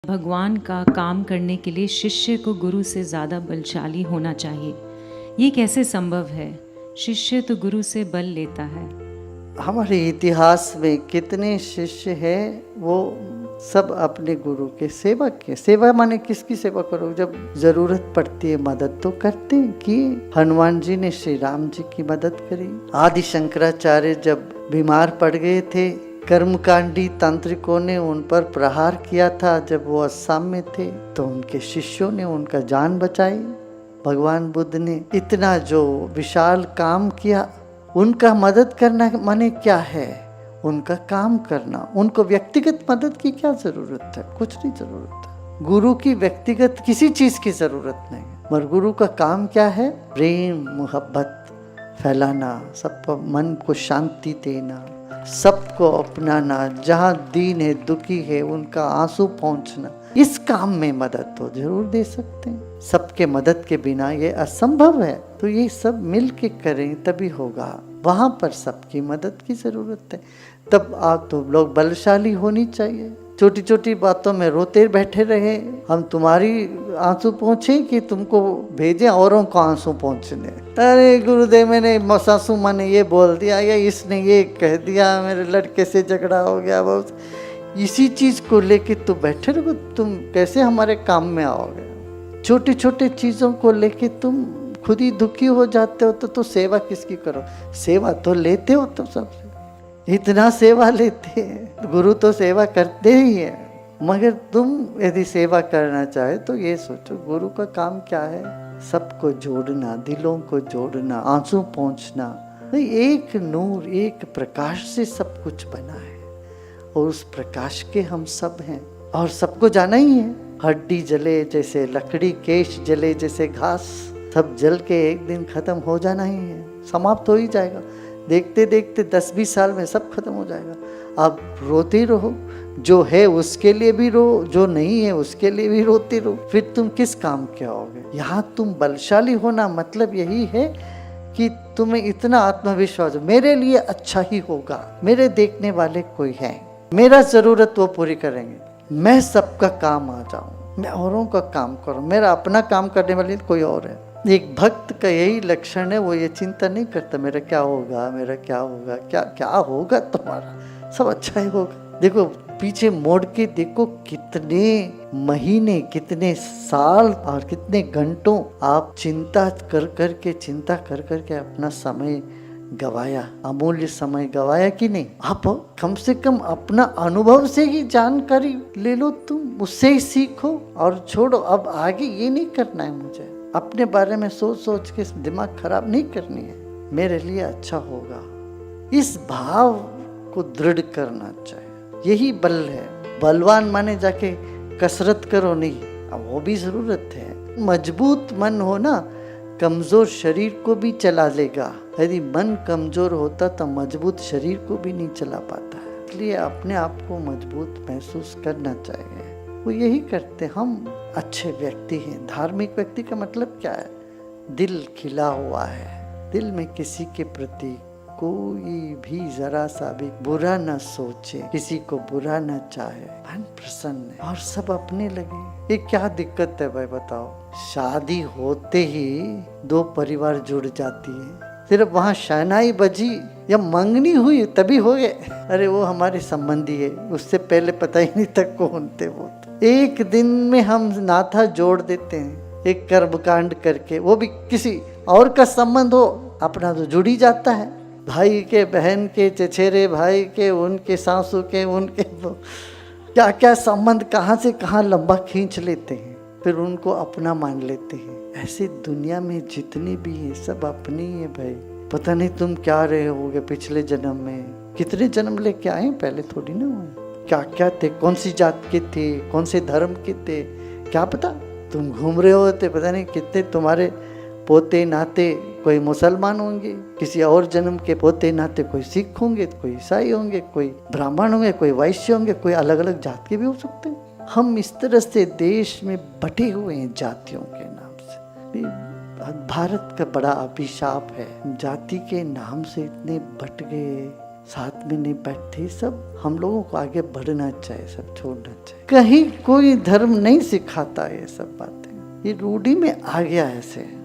भगवान का काम करने के लिए शिष्य को गुरु से ज़्यादा बलशाली होना चाहिए। ये कैसे संभव है? शिष्य तो गुरु से बल लेता है। हमारे इतिहास में कितने शिष्य हैं, वो सब अपने गुरु के सेवक हैं। सेवा माने किसकी सेवा करो? जब जरूरत पड़ती है मदद तो करते हैं कि हनुमान जी ने श्री राम जी की मदद करी। आदि शंकराचार्य जब बीमार पड़ गए थे, कर्मकांडी तांत्रिकों ने उन पर प्रहार किया था जब वो अस्साम में थे, तो उनके शिष्यों ने उनका जान बचाई। भगवान बुद्ध ने इतना जो विशाल काम किया, उनका मदद करना माने क्या है? उनका काम करना। उनको व्यक्तिगत मदद की क्या जरूरत है? कुछ नहीं जरूरत है। गुरु की व्यक्तिगत किसी चीज की जरूरत नहीं। मगर गुरु का काम क्या है? प्रेम मोहब्बत फैलाना, सबको मन को शांति देना, सबको अपनाना, जहाँ दीन है दुखी है उनका आंसू पहुँचना। इस काम में मदद तो जरूर दे सकते हैं। सबके मदद के बिना ये असंभव है। तो ये सब मिल के करें तभी होगा। वहाँ पर सबकी मदद की जरूरत है। तब आप तो लोग बलशाली होनी चाहिए। छोटी छोटी बातों में रोते बैठे रहे, हम तुम्हारी आंसू पहुँचे कि तुमको भेजे औरों को आंसू पहुँचने? अरे गुरुदेव, मैंने सासू माँ ने ये बोल दिया या इसने ये कह दिया, मेरे लड़के से झगड़ा हो गया, बहुत इसी चीज़ को लेके तो बैठे रहो। तुम कैसे हमारे काम में आओगे? छोटी छोटी चीज़ों को लेके तुम खुद ही दुखी हो जाते हो तो सेवा किसकी करो? सेवा तो लेते हो तुम सबसे, इतना सेवा लेते हैं। गुरु तो सेवा करते ही है, मगर तुम यदि सेवा करना चाहे तो ये सोचो गुरु का काम क्या है? सबको जोड़ना, दिलों को जोड़ना, आंसू पहुँचना। एक नूर, एक प्रकाश से सब कुछ बना है और उस प्रकाश के हम सब हैं और सबको जाना ही है। हड्डी जले जैसे लकड़ी, केश जले जैसे घास, सब जल के एक दिन खत्म हो जाना ही है, समाप्त हो ही जाएगा। देखते देखते 10-20 साल में सब खत्म हो जाएगा। अब रोते रहो, जो है उसके लिए भी रो, जो नहीं है उसके लिए भी रोते रहो। फिर तुम किस काम के आओगे? यहाँ तुम बलशाली होना मतलब यही है कि तुम्हें इतना आत्मविश्वास, मेरे लिए अच्छा ही होगा, मेरे देखने वाले कोई है, मेरा जरूरत वो पूरी करेंगे, मैं सबका काम आ जाऊं, मैं औरों का काम करूं, मेरा अपना काम करने वाले कोई और है। एक भक्त का यही लक्षण है, वो ये चिंता नहीं करता मेरा क्या होगा, मेरा क्या होगा, क्या क्या होगा, तुम्हारा सब अच्छा ही होगा। देखो पीछे मोड़ के देखो, कितने महीने, कितने साल और कितने घंटों आप चिंता कर करके अपना समय गवाया, अमूल्य समय गवाया कि नहीं? आप कम से कम अपना अनुभव से ही जानकारी ले लो, तुम उससे ही सीखो और छोड़ो। अब आगे ये नहीं करना है, मुझे अपने बारे में सोच सोच के दिमाग खराब नहीं करनी है, मेरे लिए अच्छा होगा। इस भाव को दृढ़ करना चाहिए, यही बल है। बलवान माने जाके कसरत करो नहीं, अब वो भी जरूरत है। मजबूत मन हो ना, कमजोर शरीर को भी चला लेगा। यदि मन कमजोर होता तो मजबूत शरीर को भी नहीं चला पाता है। इसलिए अपने आप को मजबूत महसूस करना चाहिए। वो यही करते। हम अच्छे व्यक्ति हैं। धार्मिक व्यक्ति का मतलब क्या है? दिल खिला हुआ है, दिल में किसी के प्रति कोई भी जरा सा भी बुरा न सोचे, किसी को बुरा न चाहे, मन प्रसन्न है और सब अपने लगे। ये क्या दिक्कत है भाई बताओ? शादी होते ही दो परिवार जुड़ जाती है, सिर्फ वहाँ शहनाई बजी या मंगनी हुई तभी हो गए। अरे वो हमारे संबंधी है, उससे पहले पता ही नहीं था कौन थे वो। एक दिन में हम नाता जोड़ देते हैं एक कर्मकांड करके, वो भी किसी और का संबंध हो, अपना तो जुड़ ही जाता है। भाई के, बहन के, चचेरे भाई के, उनके सासू के, उनके क्या क्या संबंध कहाँ से कहाँ लंबा खींच लेते हैं, फिर उनको अपना मान लेते हैं। ऐसे दुनिया में जितने भी है सब अपने ही है भाई। पता नहीं तुम क्या रहे होगे पिछले जन्म में, कितने जन्म लेके आए, पहले थोड़ी ना हुए। क्या क्या थे, कौन सी जात के थे, कौन से धर्म के थे, क्या पता। तुम घूम रहे होते, पता नहीं कितने तुम्हारे पोते नाते कोई मुसलमान होंगे, किसी और जन्म के पोते नाते कोई सिख होंगे, कोई ईसाई होंगे, कोई ब्राह्मण होंगे, कोई वैश्य होंगे, कोई अलग अलग जात के भी हो सकते हैं। हम इस तरह से देश में बटे हुए हैं जातियों के नाम से। भारत का बड़ा अभिशाप है, जाति के नाम से इतने बट गए, साथ में नहीं बैठे। सब हम लोगों को आगे बढ़ना चाहिए, सब छोड़ना चाहिए। कहीं कोई धर्म नहीं सिखाता ये सब बातें, ये रूढ़ी में आ गया ऐसे।